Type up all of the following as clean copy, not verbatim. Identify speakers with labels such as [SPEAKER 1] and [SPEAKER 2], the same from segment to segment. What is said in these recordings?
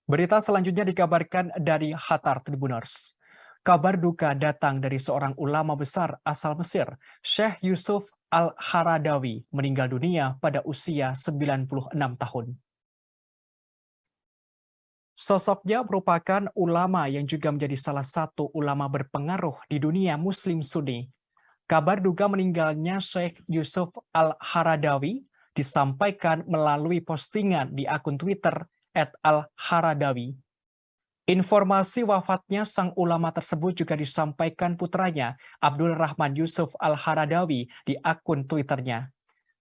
[SPEAKER 1] Berita selanjutnya dikabarkan dari Qatar Tribuners. Kabar duka datang dari seorang ulama besar asal Mesir, Syekh Yusuf Al-Haradawi, meninggal dunia pada usia 96 tahun. Sosoknya merupakan ulama yang juga menjadi salah satu ulama berpengaruh di dunia Muslim Sunni. Kabar duga meninggalnya Syekh Yusuf Al-Haradawi disampaikan melalui postingan di akun Twitter @al-haradawi. Informasi wafatnya sang ulama tersebut juga disampaikan putranya, Abdul Rahman Yusuf Al-Haradawi, di akun Twitternya.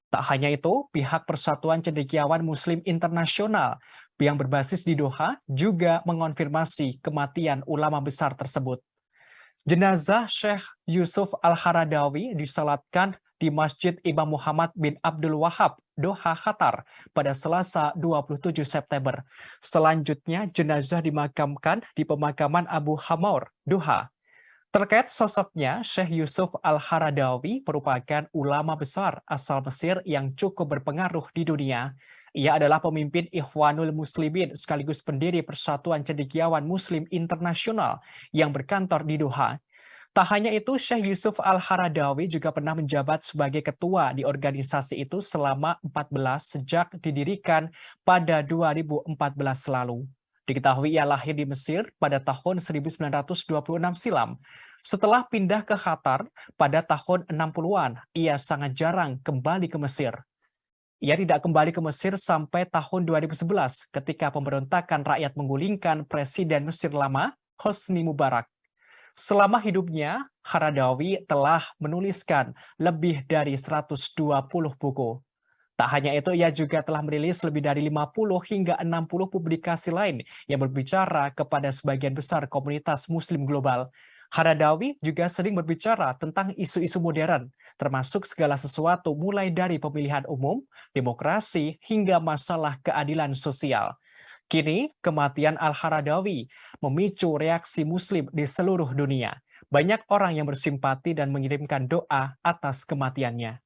[SPEAKER 1] Tak hanya itu, pihak Persatuan Cendekiawan Muslim Internasional yang berbasis di Doha juga mengonfirmasi kematian ulama besar tersebut. Jenazah Syekh Yusuf Al-Haradawi disalatkan di Masjid Imam Muhammad bin Abdul Wahab, Doha, Qatar, pada Selasa 27 September. Selanjutnya, jenazah dimakamkan di pemakaman Abu Hamaur, Doha. Terkait sosoknya, Syekh Yusuf Al-Haradawi merupakan ulama besar asal Mesir yang cukup berpengaruh di dunia. Ia adalah pemimpin Ikhwanul Muslimin sekaligus pendiri Persatuan Cendekiawan Muslim Internasional yang berkantor di Doha. Tak hanya itu, Syekh Yusuf Al-Haradawi juga pernah menjabat sebagai ketua di organisasi itu selama 14 sejak didirikan pada 2014 lalu. Diketahui ia lahir di Mesir pada tahun 1926 silam. Setelah pindah ke Qatar pada tahun 60-an, ia sangat jarang kembali ke Mesir. Ia tidak kembali ke Mesir sampai tahun 2011 ketika pemberontakan rakyat menggulingkan Presiden Mesir lama, Hosni Mubarak. Selama hidupnya, Haradawi telah menuliskan lebih dari 120 buku. Tak hanya itu, ia juga telah merilis lebih dari 50 hingga 60 publikasi lain yang berbicara kepada sebagian besar komunitas Muslim global. Haradawi juga sering berbicara tentang isu-isu modern, termasuk segala sesuatu mulai dari pemilihan umum, demokrasi, hingga masalah keadilan sosial. Kini, kematian Al-Haradawi memicu reaksi Muslim di seluruh dunia. Banyak orang yang bersimpati dan mengirimkan doa atas kematiannya.